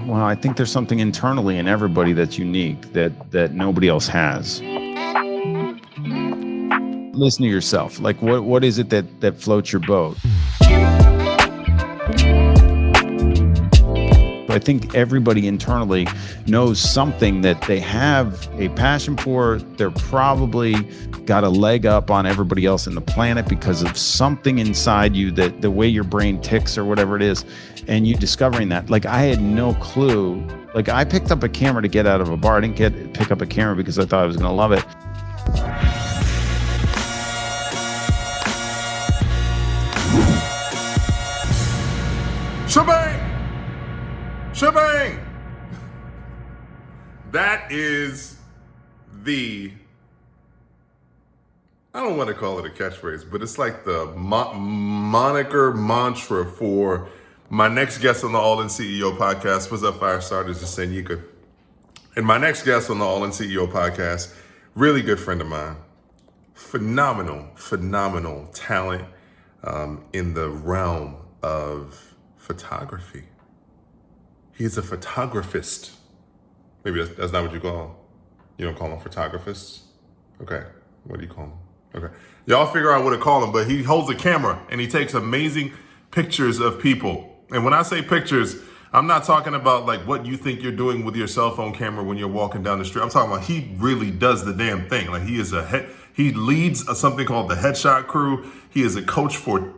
Well, I think there's something internally in everybody that's unique that nobody else has. Listen to yourself. Like, what is it that floats your boat? I think everybody internally knows something that they have a passion for. They're probably got a leg up on everybody else in the planet because of something inside you, that the way your brain ticks or whatever it is, and you discovering that. Like, I had no clue. Like, I picked up a camera to get out of a bar. I didn't pick up a camera because I thought I was going to love it. Shebang! Shebang! That is I don't want to call it a catchphrase, but it's like the moniker mantra for my next guest on the All In CEO podcast. What's up, Firestarters? It's Sanyika. And my next guest on the All In CEO podcast, really good friend of mine. Phenomenal talent in the realm of photography. He's a photographist. Maybe that's not what you call them. You don't call them photographists? Okay. What do you call them? Okay. Y'all figure out what to call him, but he holds a camera and he takes amazing pictures of people. And when I say pictures, I'm not talking about like what you think you're doing with your cell phone camera when you're walking down the street. I'm talking about he really does the damn thing. Like he leads something called the Headshot Crew. He is a coach for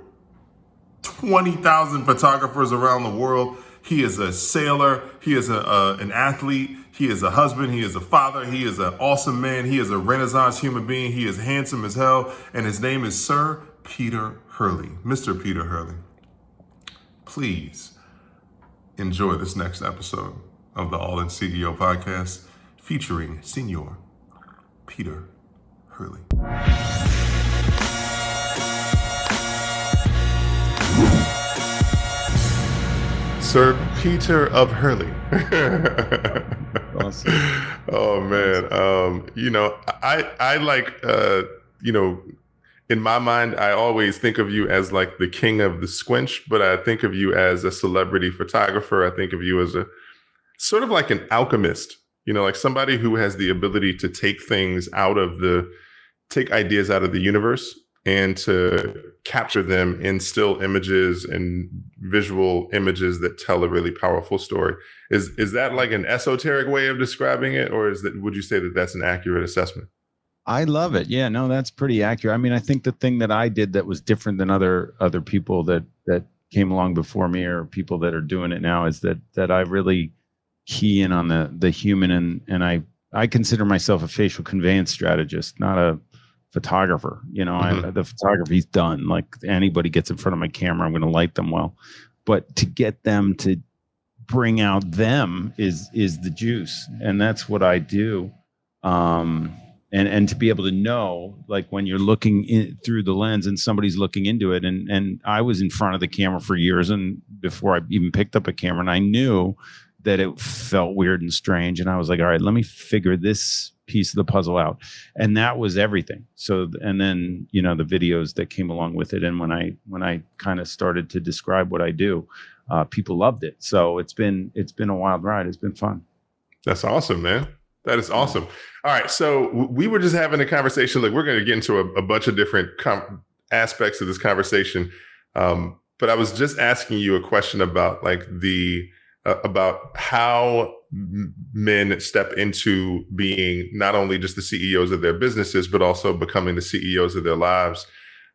20,000 photographers around the world. He is a sailor. He is an athlete. He is a husband. He is a father. He is an awesome man. He is a Renaissance human being. He is handsome as hell. And his name is Sir Peter Hurley. Mr. Peter Hurley. Please enjoy this next episode of the All In CEO podcast featuring Senior Peter Hurley. Sir Peter of Hurley. Awesome. Oh man. I like, in my mind, I always think of you as like the king of the squinch, but I think of you as a celebrity photographer. I think of you as a sort of like an alchemist, like somebody who has the ability to take ideas out of the universe and to capture them in still images and visual images that tell a really powerful story. Is that like an esoteric way of describing it, or would you say that that's an accurate assessment? I love it. Yeah, no, that's pretty accurate. I mean, I think the thing that I did that was different than other people that came along before me or people that are doing it now is that I really key in on the human, and I consider myself a facial conveyance strategist, not a photographer. Mm-hmm. The photography's done. Like, anybody gets in front of my camera, I'm going to light them well, but to get them to bring out them is the juice, and that's what I do. And to be able to know, like, when you're looking through the lens and somebody's looking into it, and I was in front of the camera for years, and before I even picked up a camera, and I knew that it felt weird and strange, and I was like, all right, let me figure this piece of the puzzle out. And that was everything. So, and then, the videos that came along with it. And when I kind of started to describe what I do, people loved it. So it's been a wild ride. It's been fun. That's awesome, man. That is awesome. All right. So we were just having a conversation. Like, we're going to get into a bunch of different aspects of this conversation. But I was just asking you a question about like about how men step into being not only just the CEOs of their businesses, but also becoming the CEOs of their lives,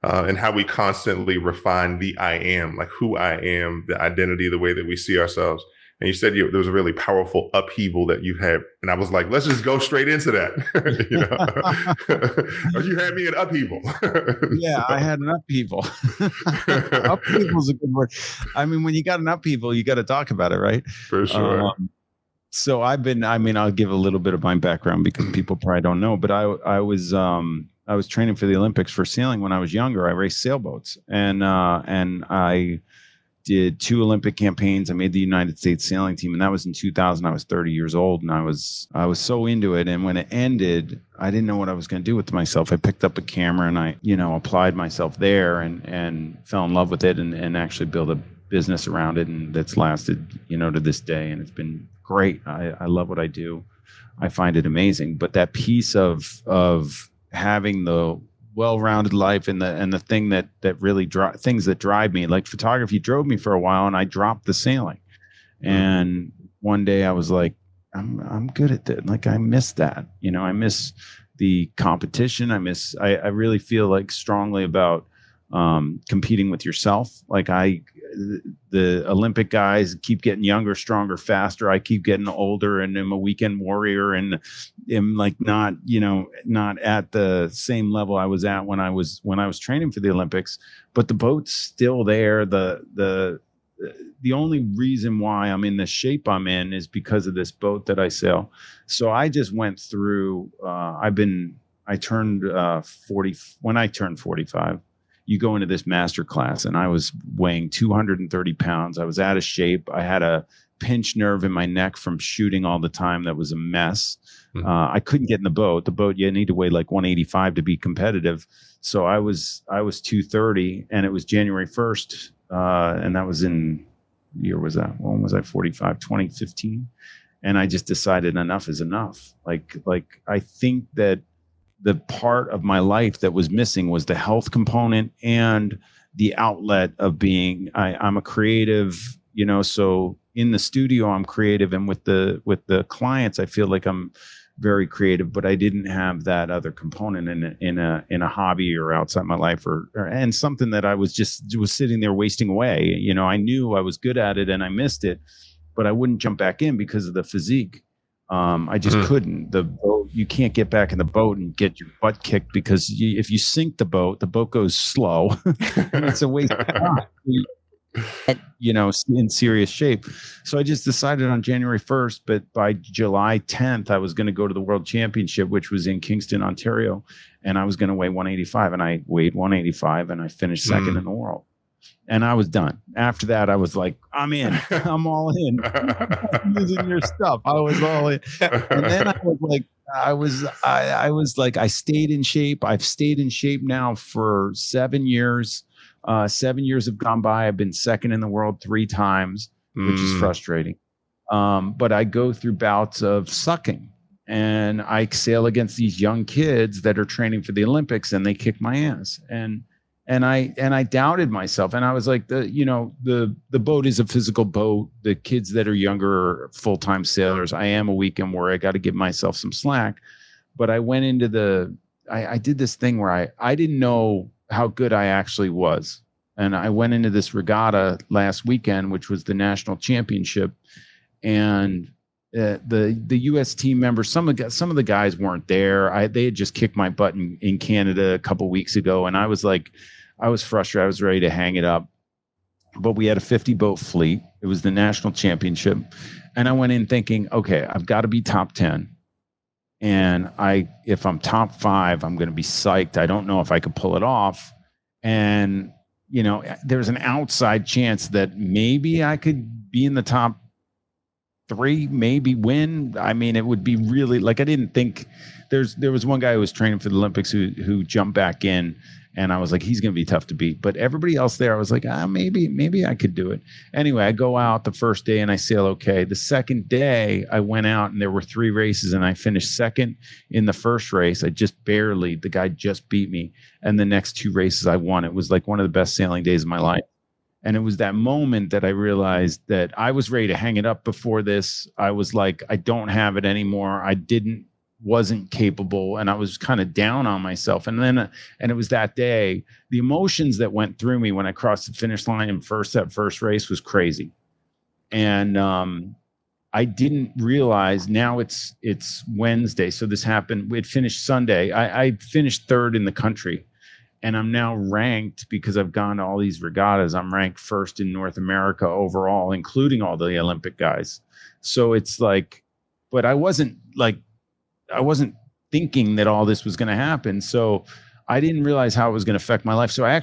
and how we constantly refine the I am, like who I am, the identity, the way that we see ourselves. And you said there was a really powerful upheaval that you had. And I was like, let's just go straight into that. Or you had me in upheaval. Yeah, I had an upheaval. Upheaval is a good word. I mean, when you got an upheaval, you got to talk about it, right? For sure. So I'll give a little bit of my background because people probably don't know, but I was training for the Olympics for sailing when I was younger. I raced sailboats, and I did 2 Olympic campaigns. I made the United States sailing team, and that was in 2000. I was 30 years old, and I was so into it. And when it ended, I didn't know what I was going to do with myself. I picked up a camera and I, applied myself there and fell in love with it and actually built a business around it, and that's lasted, to this day. And it's been great. I love what I do. I find it amazing. But that piece of having the well-rounded life and the thing that really things that drive me, like photography drove me for a while, and I dropped the sailing. And one day I was like, I'm good at that. Like, I miss that. I miss the competition. I really feel like strongly about competing with yourself. Like, the Olympic guys keep getting younger, stronger, faster. I keep getting older, and I'm a weekend warrior, and am like not at the same level I was at when I was training for the Olympics. But the boat's still there. The only reason why I'm in the shape I'm in is because of this boat that I sail. So I just went through, I turned 40, when I turned 45, you go into this master class, and I was weighing 230 pounds. I was out of shape. I had a pinched nerve in my neck from shooting all the time. That was a mess. I couldn't get in the boat. You need to weigh like 185 to be competitive. So I was 230, and it was January 1st. And that was year was that? When was I 45? 2015. And I just decided enough is enough. Like I think that the part of my life that was missing was the health component and the outlet of being, I'm a creative, so in the studio, I'm creative. And with the clients, I feel like I'm very creative, but I didn't have that other component in a hobby or outside my life and something that I was sitting there wasting away. I knew I was good at it and I missed it, but I wouldn't jump back in because of the physique. I just couldn't. You can't get back in the boat and get your butt kicked, because if you sink the boat goes slow and it's a waste of time. In serious shape. So I just decided on January 1st, but by July 10th, I was going to go to the World Championship, which was in Kingston, Ontario. And I was going to weigh 185, and I weighed 185, and I finished second in the world. And I was done. After that, I was like, I'm in. I'm all in. I'm using your stuff. I was all in. And then I was like, I stayed in shape. I've stayed in shape now for 7 years. 7 years have gone by. I've been second in the world 3 times, which is frustrating. But I go through bouts of sucking, and I sail against these young kids that are training for the Olympics, and they kick my ass. And I doubted myself, and I was like, the boat is a physical boat. The kids that are younger are full-time sailors. I am a weekend warrior. I got to give myself some slack. But I went into I did this thing where I didn't know how good I actually was. And I went into this regatta last weekend, which was the national championship. And the U.S. team members, some of the guys weren't there. They had just kicked my butt in Canada a couple weeks ago. And I was frustrated. I was ready to hang it up. But we had a 50 boat fleet. It was the national championship. And I went in thinking, okay, I've got to be top 10. And if I'm top 5, I'm going to be psyched. I don't know if I could pull it off. And, there's an outside chance that maybe I could be in the top 3, maybe win. I mean, it would be really I didn't think there was one guy who was training for the Olympics who jumped back in, and I was like, he's going to be tough to beat. But everybody else there, I was like, maybe I could do it. Anyway, I go out the first day and I sail okay. The second day I went out and there were 3 races, and I finished second in the first race. I just barely, the guy just beat me. And the next 2 races I won. It was like one of the best sailing days of my life. And it was that moment that I realized that I was ready to hang it up before this. I was like, I don't have it anymore. Wasn't capable, and I was kind of down on myself. And it was that day, the emotions that went through me when I crossed the finish line in that first race was crazy. And I didn't realize, now it's Wednesday. So this happened, it finished Sunday. I finished 3rd in the country, and I'm now ranked, because I've gone to all these regattas. I'm ranked 1st in North America overall, including all the Olympic guys. So it's like, but I wasn't thinking that all this was going to happen. So I didn't realize how it was going to affect my life. So I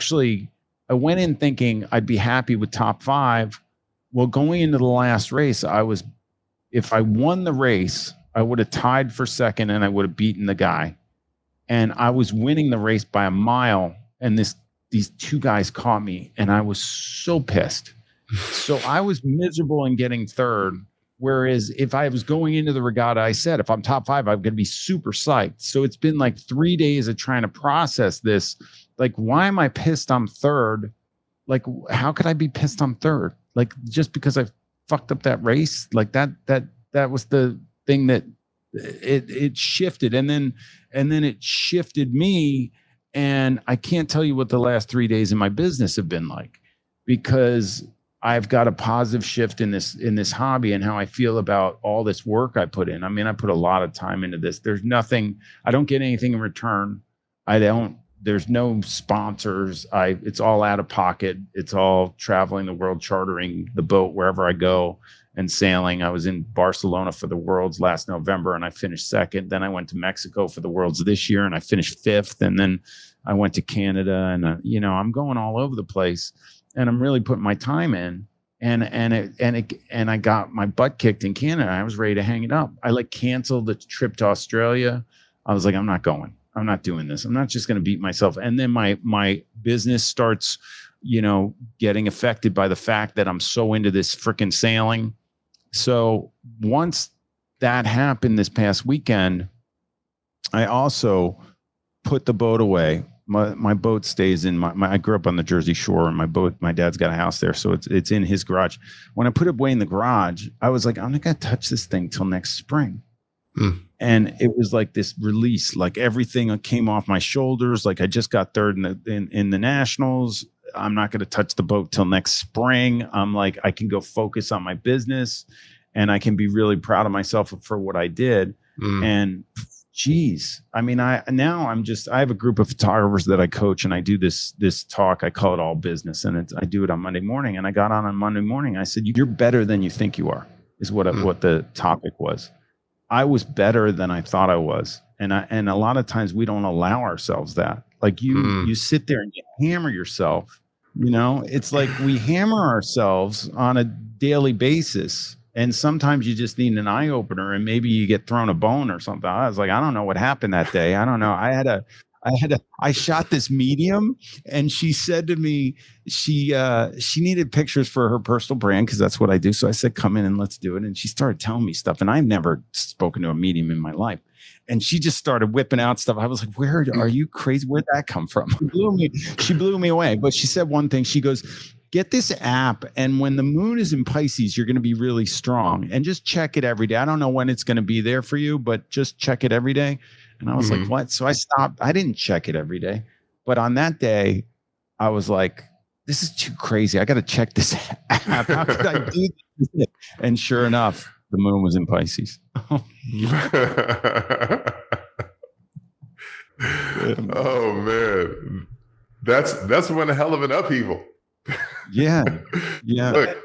went in thinking I'd be happy with top 5. Well, going into the last race, if I won the race, I would have tied for second, and I would have beaten the guy. And I was winning the race by a mile. And these 2 guys caught me, and I was so pissed. So I was miserable in getting third. Whereas if I was going into the regatta, I said, if I'm top 5, I'm going to be super psyched. So it's been like 3 days of trying to process this. Like, why am I pissed I'm third? Like, how could I be pissed I'm third? Like, just because I fucked up that race? Like that was the thing that it shifted. And then it shifted me. And I can't tell you what the last 3 days in my business have been like, because I've got a positive shift in this hobby and how I feel about all this work I put in. I mean, I put a lot of time into this. There's nothing, I don't get anything in return. There's no sponsors. It's all out of pocket. It's all traveling the world, chartering the boat wherever I go and sailing. I was in Barcelona for the Worlds last November and I finished second. Then I went to Mexico for the Worlds this year and I finished fifth. And then I went to Canada and, I'm going all over the place and I'm really putting my time in. And I got my butt kicked in Canada. I was ready to hang it up. I canceled the trip to Australia. I was like, I'm not going. I'm not doing this. I'm not just going to beat myself. And then my business starts, getting affected by the fact that I'm so into this freaking sailing. So once that happened this past weekend, I also put the boat away. My boat stays in I grew up on the Jersey Shore, and my dad's got a house there. So it's in his garage. When I put it away in the garage, I was like, I'm not going to touch this thing till next spring. And it was like this release, like everything came off my shoulders. Like I just got third in the nationals. I'm not going to touch the boat till next spring. I'm like, I can go focus on my business and I can be really proud of myself for what I did. And geez, I mean, I have a group of photographers that I coach and I do this talk. I call it All Business. And I do it on Monday morning. And I got on Monday morning. I said, you're better than you think you are, is what the topic was. I was better than I thought I was. And a lot of times we don't allow ourselves that. Like you sit there and you hammer yourself, it's like we hammer ourselves on a daily basis. And sometimes you just need an eye opener and maybe you get thrown a bone or something. I was like, I don't know what happened that day. I don't know. I shot this medium and she said to me, she needed pictures for her personal brand because that's what I do. So I said, come in and let's do it. And she started telling me stuff. And I've never spoken to a medium in my life. And she just started whipping out stuff. I was like, where are you crazy? Where'd that come from? She blew me away. But she said one thing. She goes, get this app. And when the moon is in Pisces, you're going to be really strong. And just check it every day. I don't know when it's going to be there for you, but just check it every day. And I was like, what? So I stopped. I didn't check it every day. But on that day, I was like, this is too crazy. I got to check this app. How could I do this? And sure enough, the moon was in Pisces. Oh, man. That's one hell of an upheaval. Yeah. Look,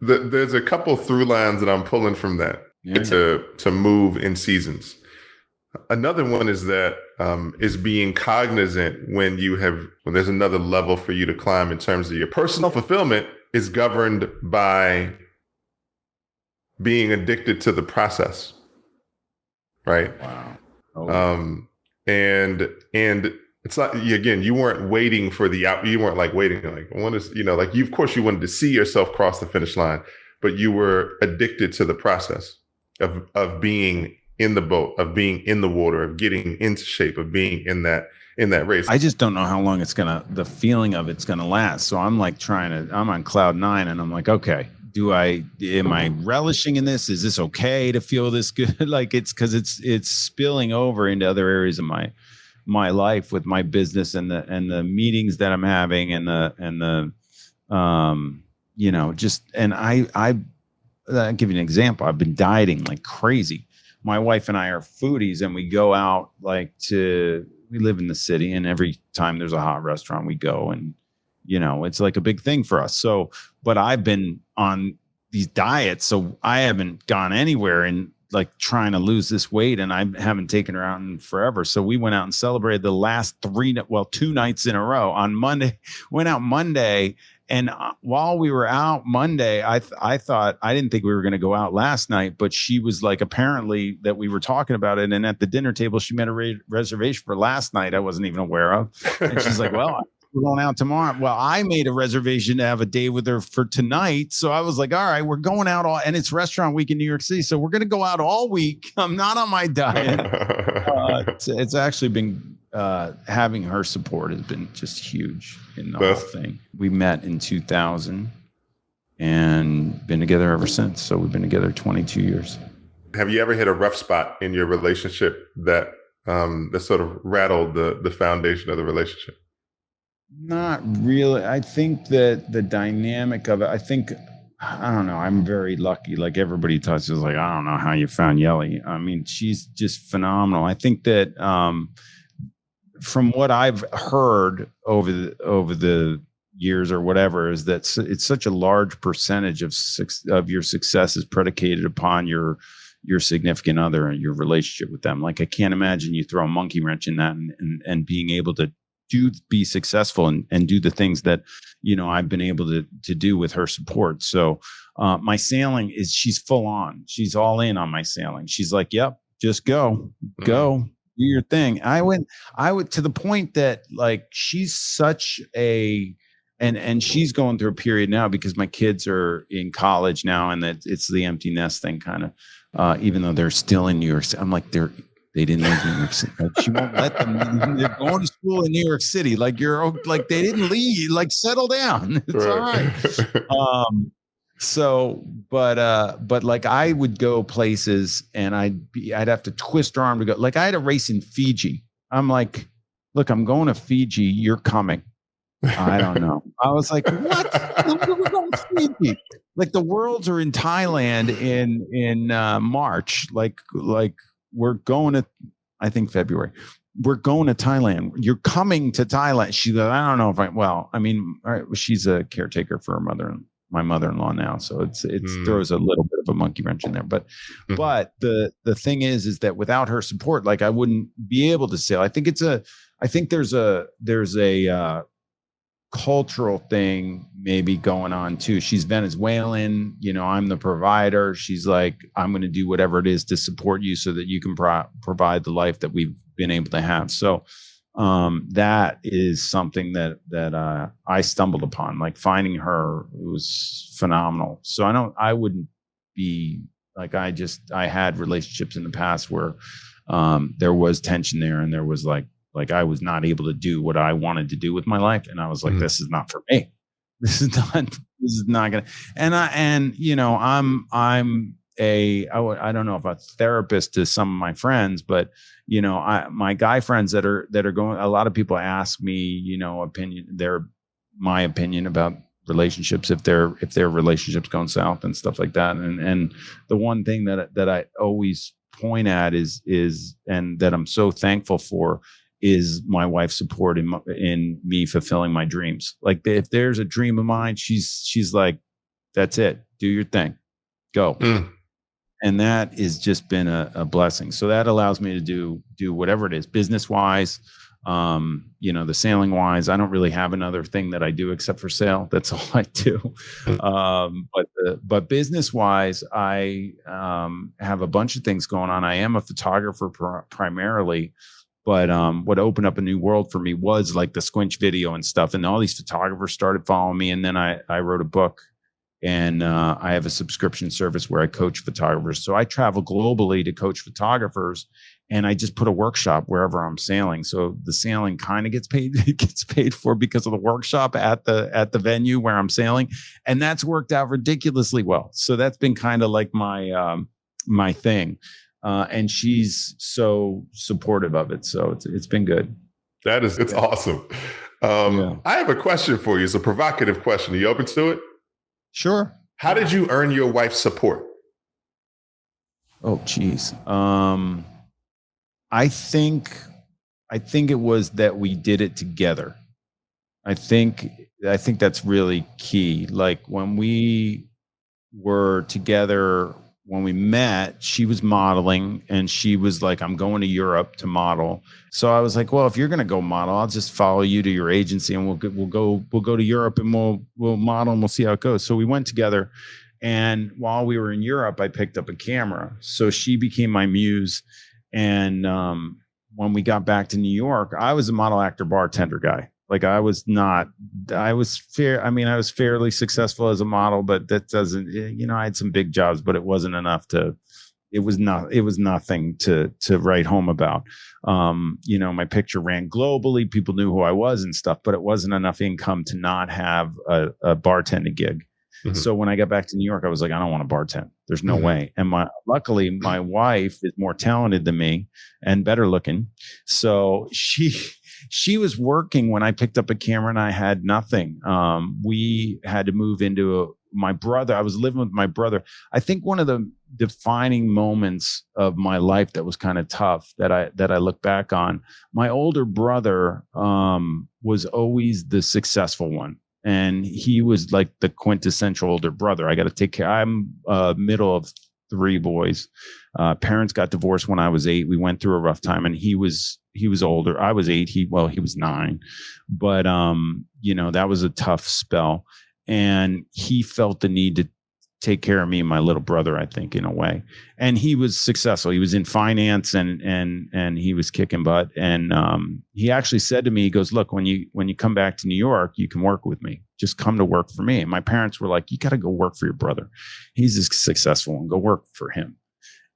there's a couple through lines that I'm pulling from that to move in seasons. Another one is that is being cognizant when there's another level for you to climb in terms of your personal fulfillment is governed by being addicted to the process, right? Wow. And it's not, again, you weren't waiting for you weren't like waiting, like, I want to, like of course you wanted to see yourself cross the finish line, but you were addicted to the process of being in the boat, of being in the water, of getting into shape, of being in that race. I just don't know how long the feeling of it's gonna last. So I'm like I'm on cloud 9 and I'm like, okay, am I relishing in this? Is this okay to feel this good? Like it's because it's spilling over into other areas of my life with my business and the meetings that I'm having and the I'll give you an example. I've been dieting like crazy. My wife and I are foodies and we go out we live in the city and every time there's a hot restaurant we go and, it's like a big thing for us. So, but I've been on these diets, so I haven't gone anywhere and like trying to lose this weight and I haven't taken her out in forever. So we went out and celebrated the last 2 nights in a row on Monday, went out Monday. And while we were out Monday, I thought, I didn't think we were going to go out last night, but she was like, apparently that we were talking about it. And at the dinner table, she made a reservation for last night I wasn't even aware of. And she's like, well, we're going out tomorrow. Well, I made a reservation to have a day with her for tonight. So I was like, all right, we're going out and it's restaurant week in New York City. So we're going to go out all week. I'm not on my diet. It's actually been, having her support has been just huge in the whole thing. We met in 2000 and been together ever since. So we've been together 22 years. Have you ever hit a rough spot in your relationship that sort of rattled the foundation of the relationship? Not really. I think that the dynamic of it, I don't know. I'm very lucky. Like everybody talks, is like, I don't know how you found Yelly. I mean, she's just phenomenal. I think that from what I've heard over the years or whatever, is that it's such a large percentage of your success is predicated upon your significant other and your relationship with them. Like I can't imagine you throw a monkey wrench in that and being able to be successful and do the things that, I've been able to do with her support. So my sailing she's full on. She's all in on my sailing. She's like, yep, just go, do your thing. I would to the point that like, she's such and she's going through a period now because my kids are in college now and that it's the empty nest thing kind of, even though they're still in New York City. I'm like, they didn't live in New York City. Like, she won't let them. They're going to school in New York City. Like they didn't leave. Like settle down. It's all right. So, but like I would go places and I'd have to twist her arm to go. Like I had a race in Fiji. I'm like, look, I'm going to Fiji. You're coming. I don't know. I was like, what? We're going to Fiji. Like the Worlds are in Thailand in March. Like we're going to, I think February. We're going to Thailand. You're coming to Thailand. She goes, I don't know if all right, she's a caretaker for my mother-in-law now. So it throws a little bit of a monkey wrench in there. But the thing is that without her support, like I wouldn't be able to sail. I think there's a cultural thing maybe going on too. She's Venezuelan, I'm the provider. She's like, I'm going to do whatever it is to support you so that you can provide the life that we've been able to have. So that is something that I stumbled upon, like finding her was phenomenal. So I wouldn't be like, I had relationships in the past where there was tension there and there was like I was not able to do what I wanted to do with my life. And I was like, this is not for me. This is not going to, I'm I don't know if a therapist to some of my friends, but my guy friends that are going, a lot of people ask me, my opinion about relationships, if their relationships going south and stuff like that. And the one thing that I always point at is, and that I'm so thankful for, is my wife's support in me fulfilling my dreams. Like if there's a dream of mine, she's like, that's it. Do your thing, go. And that has just been a blessing. So that allows me to do whatever it is, business wise, the sailing wise. I don't really have another thing that I do except for sail. That's all I do. But business wise, I have a bunch of things going on. I am a photographer primarily. But what opened up a new world for me was like the Squinch video and stuff. And all these photographers started following me. And then I wrote a book and I have a subscription service where I coach photographers. So I travel globally to coach photographers and I just put a workshop wherever I'm sailing. So the sailing kind of gets paid for because of the workshop at the venue where I'm sailing. And that's worked out ridiculously well. So that's been kind of like my thing. And she's so supportive of it. So it's been good. It's awesome. I have a question for you. It's a provocative question. Are you open to it? Sure. How did you earn your wife's support? Oh, geez. I think it was that we did it together. I think that's really key. Like when we were together, when we met, she was modeling and she was like, I'm going to Europe to model. So I was like, well, if you're going to go model, I'll just follow you to your agency and we'll go to Europe and we'll model and we'll see how it goes. So we went together. And while we were in Europe, I picked up a camera. So she became my muse. And when we got back to New York, I was a model, actor, bartender guy. Like I was fair. I mean, I was fairly successful as a model, but that doesn't, I had some big jobs, but it wasn't enough it was nothing to write home about. My picture ran globally. People knew who I was and stuff, but it wasn't enough income to not have a bartending gig. Mm-hmm. So when I got back to New York, I was like, I don't want to bartend. There's no way. And luckily my wife is more talented than me and better looking. So she was working when I picked up a camera and I had nothing. We had to move into my brother. I was living with my brother. I think one of the defining moments of my life that was kind of tough that I look back on, my older brother was always the successful one. And he was like the quintessential older brother. I got to take care. I'm middle of 3 boys. Parents got divorced when I was 8. We went through a rough time, and he was older. I was 8. He was 9, but that was a tough spell. And he felt the need to take care of me and my little brother, I think, in a way. And he was successful. He was in finance and he was kicking butt. And he actually said to me, he goes, look, when you come back to New York, you can work with me. Just come to work for me. And my parents were like, you got to go work for your brother. He's successful, and go work for him.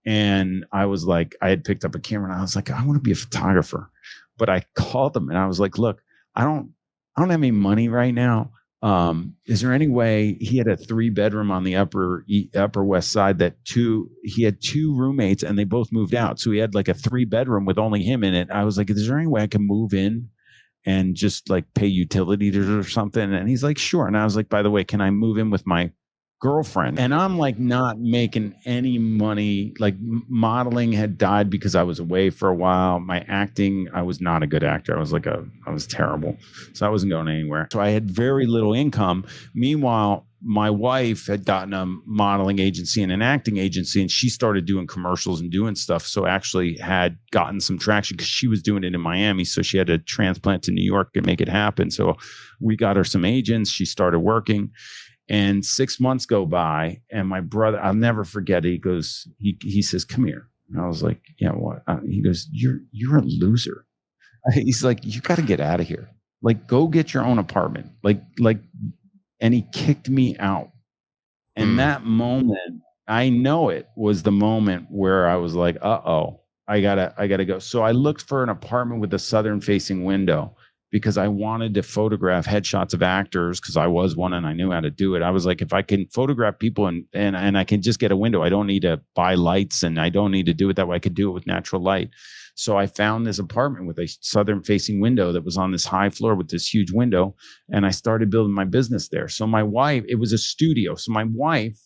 And I was like, I had picked up a camera and I was like, I want to be a photographer. But I called them and I was like, look, I don't have any money right now. Is there any way? He had a 3-bedroom on the upper West Side he had 2 roommates and they both moved out. So he had like a 3-bedroom with only him in it. I was like, is there any way I can move in and just like pay utilities or something? And he's like, sure. And I was like, by the way, can I move in with my girlfriend? And I'm like not making any money. Like modeling had died because I was away for a while. My acting, I was not a good actor. I was terrible. So I wasn't going anywhere. So I had very little income. Meanwhile, my wife had gotten a modeling agency and an acting agency, and she started doing commercials and doing stuff. So actually had gotten some traction because she was doing it in Miami. So she had to transplant to New York and make it happen. So we got her some agents. She started working. And 6 months go by, and my brother, I'll never forget it. He goes, he says, come here. And I was like, yeah, what? He goes, you're a loser. He's like, you got to get out of here. Like, go get your own apartment. Like, and he kicked me out. And that moment, I know it was the moment where I was like, I gotta go. So I looked for an apartment with a southern facing window, because I wanted to photograph headshots of actors, because I was one and I knew how to do it. I was like, if I can photograph people and I can just get a window, I don't need to buy lights and I don't need to do it that way. I could do it with natural light. So I found this apartment with a southern facing window that was on this high floor with this huge window. And I started building my business there. So my wife, it was a studio. So my wife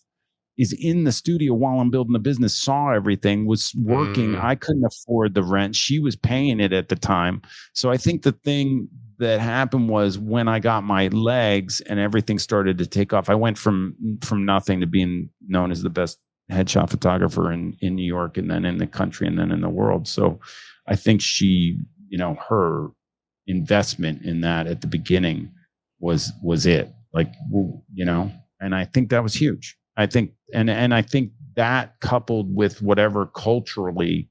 is in the studio while I'm building the business, saw everything, was working. I couldn't afford the rent. She was paying it at the time. So I think the thing that happened was when I got my legs and everything started to take off, I went from nothing to being known as the best headshot photographer in New York, and then in the country, and then in the world. So I think she, her investment in that at the beginning was it, like, and I think that was huge. I think, and I think that coupled with whatever culturally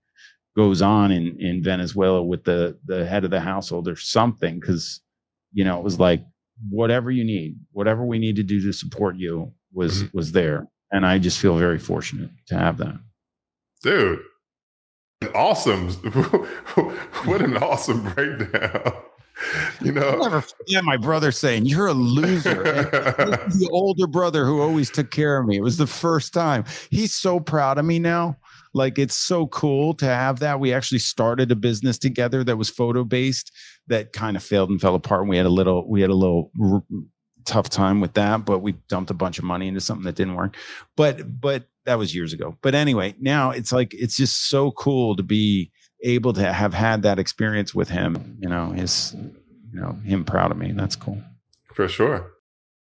goes on in Venezuela with the head of the household or something, because, it was like, whatever you need, whatever we need to do to support you was there. And I just feel very fortunate to have that. Dude, awesome. What an awesome breakdown. I'll never forget my brother saying, you're a loser. The older brother who always took care of me. It was the first time. He's so proud of me now. Like, it's so cool to have that. We actually started a business together that was photo based that kind of failed and fell apart. And we had a little tough time with that, but we dumped a bunch of money into something that didn't work. But that was years ago. But anyway, now it's like, it's just so cool to be able to have had that experience with him, him proud of me. That's cool. For sure.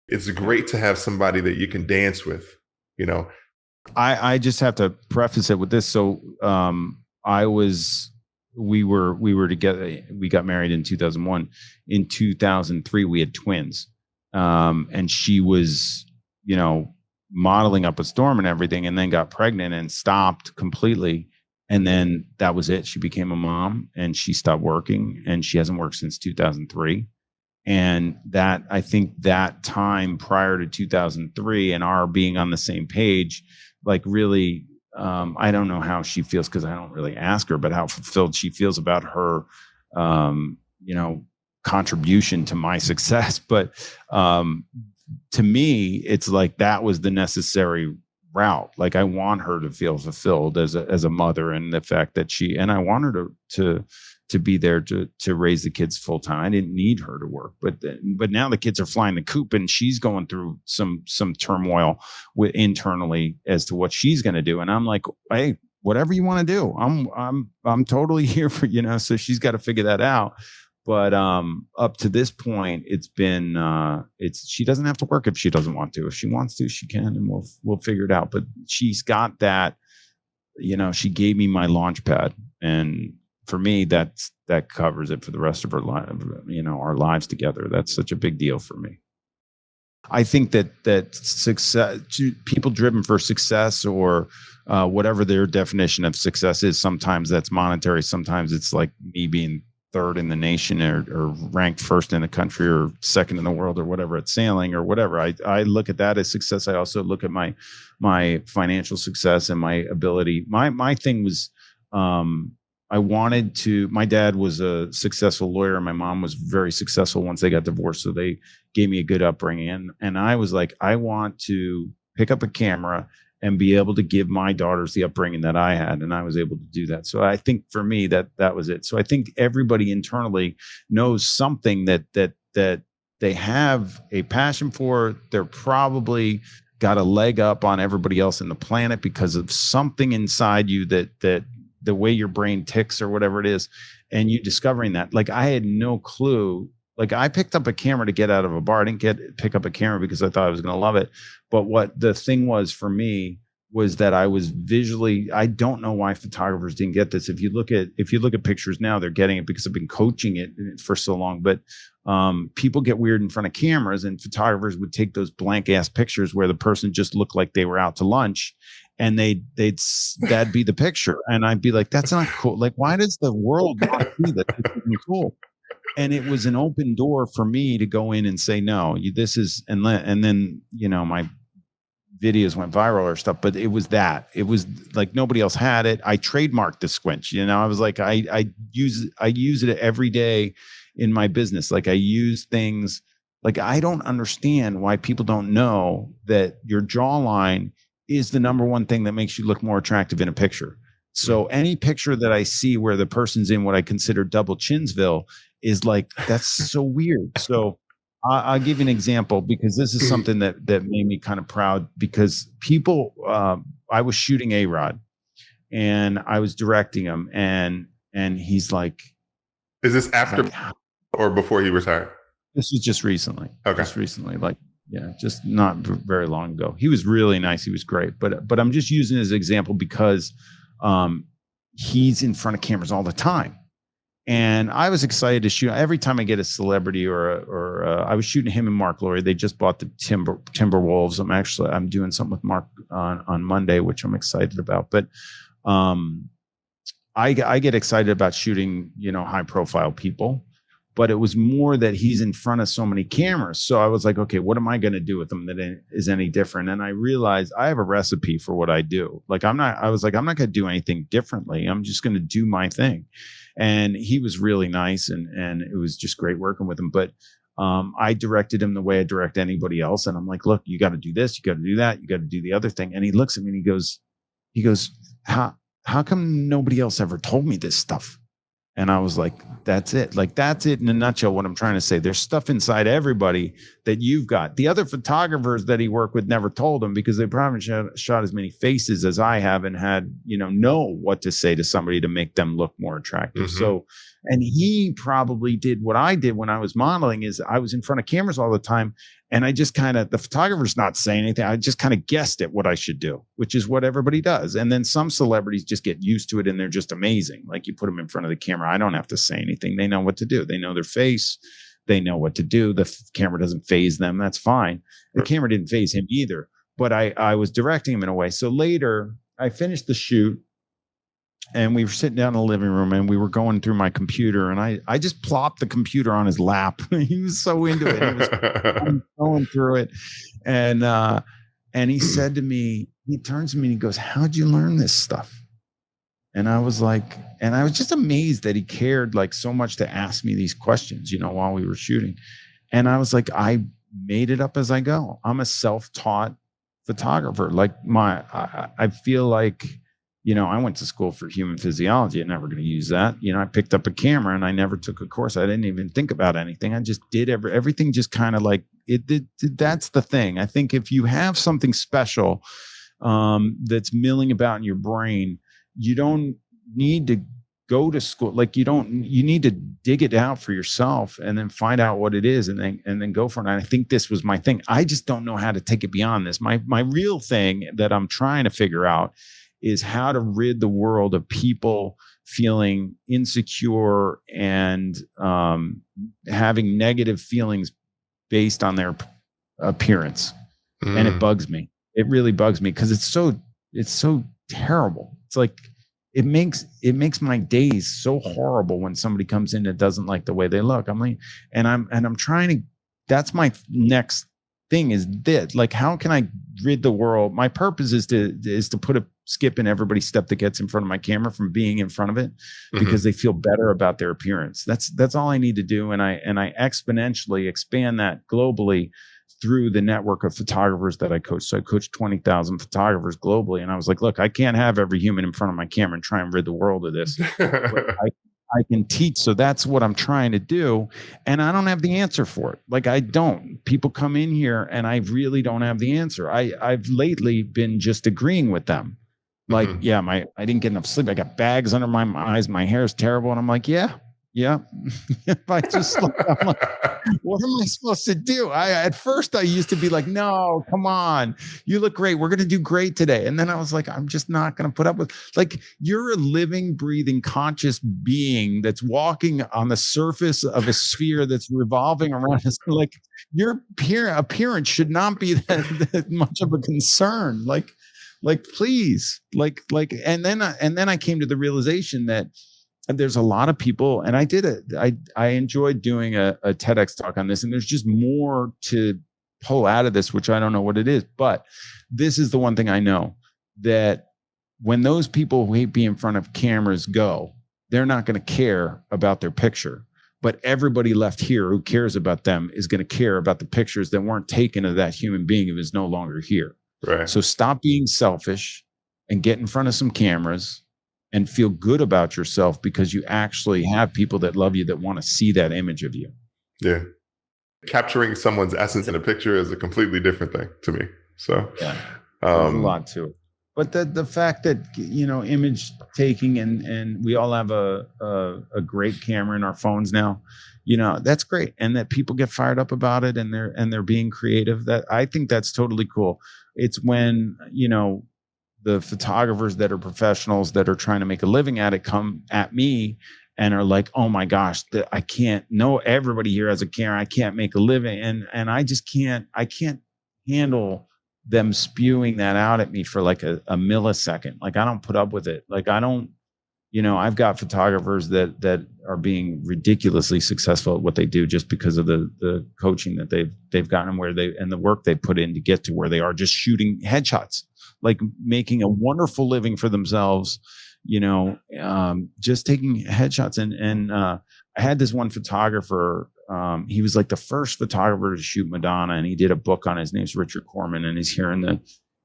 It's great to have somebody that you can dance with, I just have to preface it with this. So we were together. We got married in 2001. In 2003, we had twins. And she was, modeling up a storm and everything, and then got pregnant and stopped completely. And then that was it. She became a mom and she stopped working, and she hasn't worked since 2003. And that, I think that time prior to 2003 and our being on the same page, like really, I don't know how she feels because I don't really ask her, but how fulfilled she feels about her, you know, contribution to my success. But to me, it's like that was the necessary route. Like I want her to feel fulfilled as a mother, and the fact that and I want her to be there to raise the kids full time. I didn't need her to work, but now the kids are flying the coop, and she's going through some turmoil internally as to what she's going to do. And I'm like, hey, whatever you want to do, I'm totally here for, so she's got to figure that out. But up to this point, it's been she doesn't have to work if she doesn't want to. If she wants to, she can, and we'll figure it out. But she's got that, she gave me my launch pad, and for me, that covers it for the rest of her life, our lives together. That's such a big deal for me. I think that success, people driven for success, or whatever their definition of success is, sometimes that's monetary. Sometimes it's like me being third in the nation, or ranked first in the country, or second in the world, or whatever, at sailing or whatever. I look at that as success. I also look at my financial success and my ability. My thing was, my dad was a successful lawyer, and my mom was very successful once they got divorced. So they gave me a good upbringing. And I was like, I want to pick up a camera and be able to give my daughters the upbringing that I had. And I was able to do that. So I think for me, that was it. So I think everybody internally knows something that they have a passion for. They're probably got a leg up on everybody else in the planet because of something inside you that the way your brain ticks or whatever it is, and you discovering that. Like I had no clue. Like I picked up a camera to get out of a bar. I didn't pick up a camera because I thought I was going to love it. But what the thing was for me was that I was visually, I don't know why photographers didn't get this. If you look at pictures now, they're getting it because I've been coaching it for so long. But people get weird in front of cameras, and photographers would take those blank ass pictures where the person just looked like they were out to lunch, and that'd be the picture. And I'd be like, that's not cool. Like, why does the world not see that? This isn't cool. And it was an open door for me to go in and say, no, this is, and then, my videos went viral or stuff, but it was like nobody else had it. I trademarked the squinch, I was like, I use it every day in my business. Like I use things, like I don't understand why people don't know that your jawline is the number one thing that makes you look more attractive in a picture. So any picture that I see where the person's in what I consider double chinsville is like, that's so weird. So I'll give you an example, because this is something that made me kind of proud, because people, I was shooting A-Rod and I was directing him, and he's like, is this after or before he retired? This was just recently. Okay. Just recently, just not very long ago. He was really nice. He was great. But I'm just using it as an example because he's in front of cameras all the time. And I was excited to shoot every time I get a celebrity or I was shooting him and Mark Laurie. They just bought the Timberwolves. I'm doing something with Mark on Monday, which I'm excited about. But I get excited about shooting, high profile people. But it was more that he's in front of so many cameras. So I was like, okay, what am I going to do with him that is any different? And I realized I have a recipe for what I do. I'm not going to do anything differently. I'm just going to do my thing. And he was really nice, and it was just great working with him. But I directed him the way I direct anybody else. And I'm like, look, you got to do this, you got to do that, you got to do the other thing. And he looks at me and he goes, how come nobody else ever told me this stuff? And I was like, that's it. Like, that's it in a nutshell, what I'm trying to say. There's stuff inside everybody that you've got. The other photographers that he worked with never told him, because they probably shot as many faces as I have and had, know what to say to somebody to make them look more attractive. Mm-hmm. So, and he probably did what I did when I was modeling, is I was in front of cameras all the time. And I just the photographer's not saying anything. I just kind of guessed at what I should do, which is what everybody does. And then some celebrities just get used to it and they're just amazing. Like, you put them in front of the camera, I don't have to say anything. They know what to do. They know their face. They know what to do. The camera doesn't faze them. That's fine. The camera didn't faze him either, but I was directing him in a way. So later I finished the shoot and we were sitting down in the living room and we were going through my computer, and I just plopped the computer on his lap. He was so into it. He was going through it. And he said to me, he turns to me and he goes, "How'd you learn this stuff?" And I was just amazed that he cared like so much to ask me these questions, while we were shooting. And I was like, I made it up as I go. I'm a self-taught photographer. Like I feel like, I went to school for human physiology. I'm never going to use that. I picked up a camera and I never took a course. I didn't even think about anything. I just did everything just kind of like it did. That's the thing. I think if you have something special that's milling about in your brain, you don't need to go to school. Like you need to dig it out for yourself and then find out what it is and then go for it. And I think this was my thing. I just don't know how to take it beyond this. My real thing that I'm trying to figure out is how to rid the world of people feeling insecure and having negative feelings based on their appearance. And it bugs me. It really bugs me because it's so terrible. It's like it makes my days so horrible when somebody comes in that doesn't like the way they look. I'm trying to. That's my next thing is this. Like, how can I rid the world? My purpose is to put a skip in everybody's step that gets in front of my camera from being in front of it because they feel better about their appearance. That's all I need to do, and I exponentially expand that globally through the network of photographers that I coach. So I coach 20,000 photographers globally. And I was like, look, I can't have every human in front of my camera and try and rid the world of this. I can teach. So that's what I'm trying to do. And I don't have the answer for it. Like I don't. People come in here and I really don't have the answer. I've lately been just agreeing with them. Like, I didn't get enough sleep. I got bags under my eyes. My hair is terrible. And I'm like, yeah. If I just look, I'm like, what am I supposed to do? At first I used to be like, no, come on, you look great. We're going to do great today. And then I was like, I'm just not going to put up with, like, you're a living, breathing, conscious being that's walking on the surface of a sphere that's revolving around us. Like your appearance should not be that much of a concern. Like, please, and then I came to the realization that there's a lot of people, and I enjoyed doing a TEDx talk on this, and there's just more to pull out of this, which I don't know what it is, but this is the one thing I know, that when those people who hate being in front of cameras go, they're not going to care about their picture, but everybody left here who cares about them is going to care about the pictures that weren't taken of that human being who is no longer here. Right. So stop being selfish and get in front of some cameras and feel good about yourself because you actually have people that love you that want to see that image of you. Yeah. Capturing someone's essence in a picture is a completely different thing to me. So there's a lot to it. But the fact that, image taking and we all have a great camera in our phones now, that's great. And that people get fired up about it and they're being creative. That I think that's totally cool. It's when, the photographers that are professionals that are trying to make a living at it come at me and are like, oh my gosh, I can't know everybody here has a camera. I can't make a living. And I just can't handle them spewing that out at me for like a millisecond. Like I don't put up with it. Like I don't, I've got photographers that are being ridiculously successful at what they do just because of the coaching that they've gotten and the work they put in to get to where they are, just shooting headshots, like making a wonderful living for themselves, just taking headshots. And I had this one photographer, he was like the first photographer to shoot Madonna, and he did a book on his name's Richard Corman, and he's here in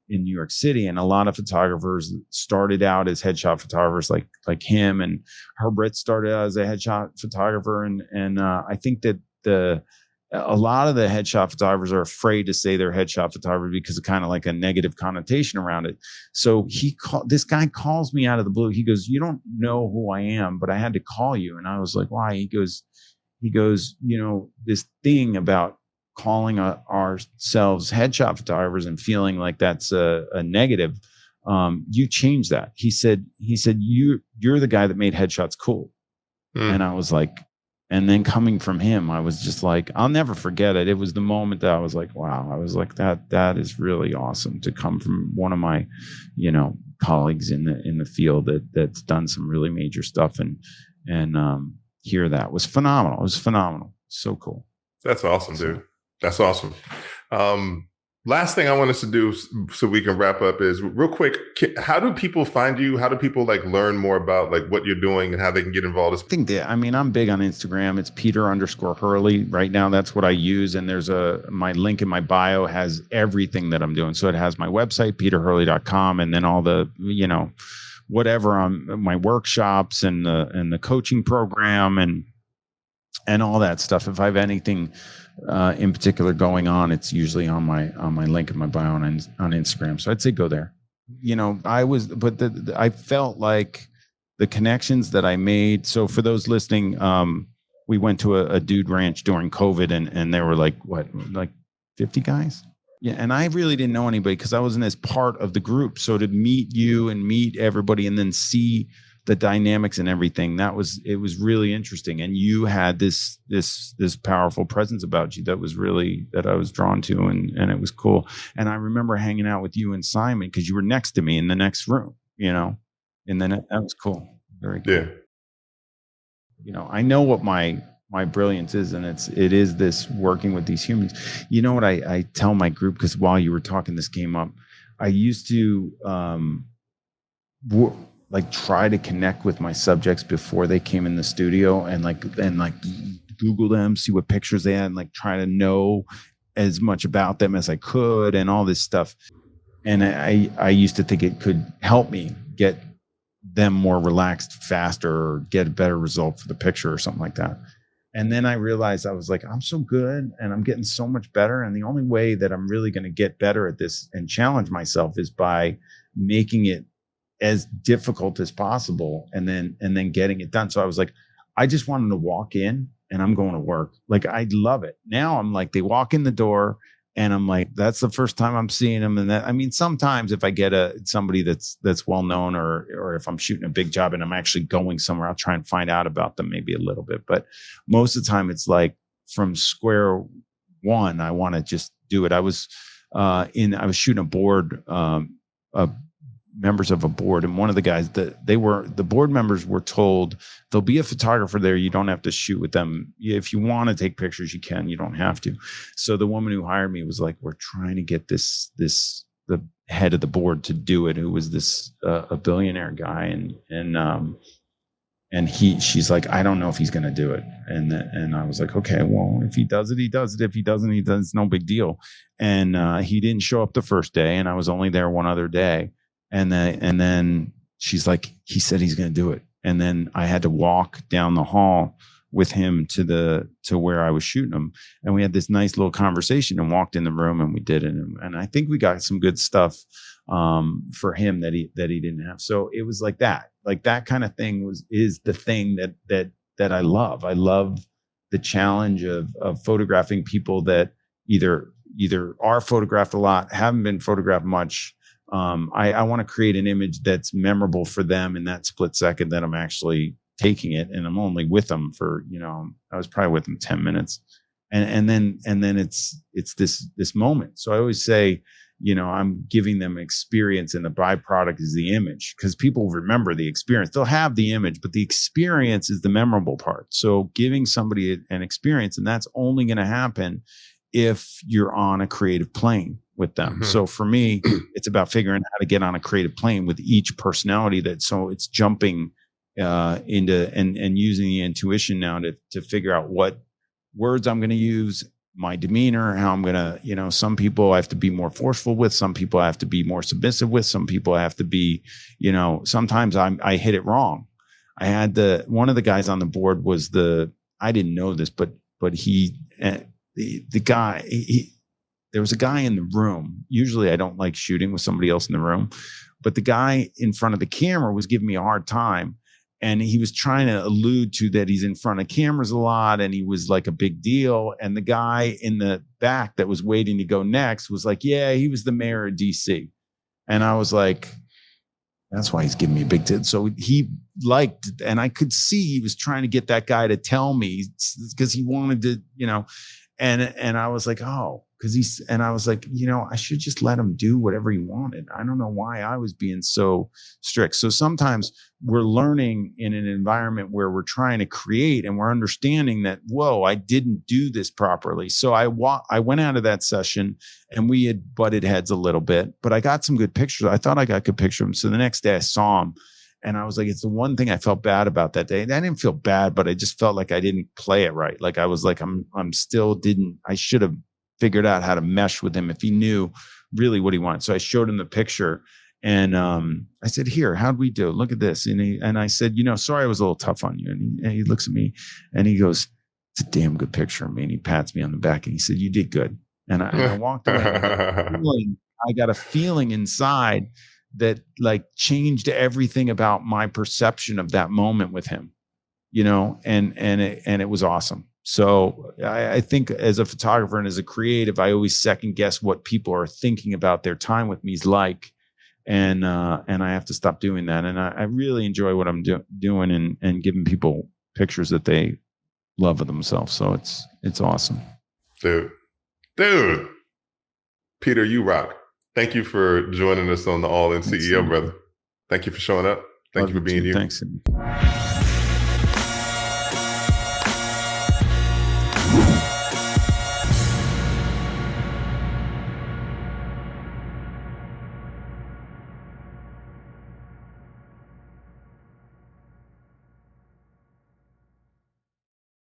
New York City. And a lot of photographers started out as headshot photographers like him, and Herbert started out as a headshot photographer. And I think that a lot of the headshot photographers are afraid to say they're headshot photographers because of kind of like a negative connotation around it. So this guy calls me out of the blue. He goes, "You don't know who I am, but I had to call you." And I was like, "Why?" He goes, this thing about calling ourselves headshot photographers and feeling like that's a negative. You change that. He said, you're the guy that made headshots cool. And I was like, And then coming from him, I was just like, I'll never forget it. It was the moment that I was like, wow, I was like, that is really awesome to come from one of my, colleagues in the field that's done some really major stuff, and hear that was phenomenal. It was phenomenal. So cool. That's awesome, dude. That's awesome. Last thing I want us to do so we can wrap up is real quick. How do people find you? How do people learn more about what you're doing and how they can get involved? I think I'm big on Instagram. It's Peter_Hurley right now. That's what I use. And there's my link in my bio has everything that I'm doing. So it has my website, peterhurley.com, and then all the, whatever on my workshops and the coaching program and all that stuff. If I have anything in particular going on, it's usually on my link in my bio on Instagram. So I'd say go there. I felt like the connections that I made. So for those listening, we went to a dude ranch during COVID, and there were like 50 guys. Yeah. And I really didn't know anybody because I wasn't as part of the group. So to meet you and meet everybody and then see the dynamics and everything, it was really interesting. And you had this powerful presence about you that I was drawn to, and it was cool. And I remember hanging out with you and Simon because you were next to me in the next room, and then that was cool. Very cool. Yeah. I know what my brilliance is, and it is this working with these humans. You know what I tell my group, because while you were talking, this came up. I used to, try to connect with my subjects before they came in the studio and Google them, see what pictures they had, and try to know as much about them as I could and all this stuff. And I used to think it could help me get them more relaxed faster or get a better result for the picture or something like that. And then I realized I was like, I'm so good and I'm getting so much better. And the only way that I'm really going to get better at this and challenge myself is by making it as difficult as possible and then getting it done. So I was like, I just wanted to walk in and I'm going to work. I love it. Now I'm like, they walk in the door and I'm like, that's the first time I'm seeing them. And sometimes if I get somebody that's well-known or if I'm shooting a big job and I'm actually going somewhere, I'll try and find out about them maybe a little bit. But most of the time it's like from square one, I want to just do it. I was shooting a board, members of a board, and one of the guys the board members were told there'll be a photographer there. You don't have to shoot with them. If you want to take pictures, you can. You don't have to. So the woman who hired me was like, we're trying to get the head of the board to do it, who was this a billionaire guy, and she's like, I don't know if he's going to do it. And I was like, okay, well, if he does it, he does it. If he doesn't, he does. It's no big deal. And he didn't show up the first day, and I was only there one other day. And then she's like, he said he's going to do it. And then I had to walk down the hall with him to where I was shooting him. And we had this nice little conversation and walked in the room and we did it. And I think we got some good stuff for him that he didn't have. So it was like that kind of thing is the thing that I love. I love the challenge of photographing people that either are photographed a lot, haven't been photographed much. I want to create an image that's memorable for them in that split second that I'm actually taking it, and I'm only with them for, I was probably with them 10 minutes. And then it's this moment. So I always say, I'm giving them experience, and the byproduct is the image, because people remember the experience. They'll have the image, but the experience is the memorable part. So giving somebody an experience, and that's only going to happen if you're on a creative plane with them. Mm-hmm. So for me, it's about figuring out how to get on a creative plane with each personality so it's jumping into and using the intuition now to figure out what words I'm going to use, my demeanor, how I'm going to, some people I have to be more forceful with, some people I have to be more submissive with, some people I have to be, sometimes I hit it wrong. I had one of the guys on the board was I didn't know this, but he, the guy, there was a guy in the room. Usually I don't like shooting with somebody else in the room, but the guy in front of the camera was giving me a hard time. And he was trying to allude to that he's in front of cameras a lot and he was like a big deal. And the guy in the back that was waiting to go next was like, yeah, he was the mayor of DC. And I was like, That's why he's giving me a big tip. So he liked, and I could see he was trying to get that guy to tell me because he wanted to, and I was like, oh, and I was like, I should just let him do whatever he wanted. I don't know why I was being so strict. So sometimes we're learning in an environment where we're trying to create and we're understanding that, whoa, I didn't do this properly. So I went out of that session and we had butted heads a little bit, but I got some good pictures. I thought I got good pictures of him. So the next day I saw him. And I was like, it's the one thing I felt bad about that day. And I didn't feel bad, but I just felt like I didn't play it right. Like I was like, I should have figured out how to mesh with him if he knew really what he wanted. So I showed him the picture and I said, here, how'd we do? Look at this. And I said, sorry, I was a little tough on you. And he looks at me and he goes, it's a damn good picture of me. And he pats me on the back and he said, you did good. And I walked away. I got a feeling inside that like changed everything about my perception of that moment with him, and it was awesome. So I think as a photographer and as a creative, I always second guess what people are thinking about their time with me is like, and I have to stop doing that. And I really enjoy what I'm doing and giving people pictures that they love of themselves. So it's awesome. Dude, Peter, you rock. Thank you for joining us on the All In CEO, brother. Thank you for showing up. Thank you for being you. Thanks.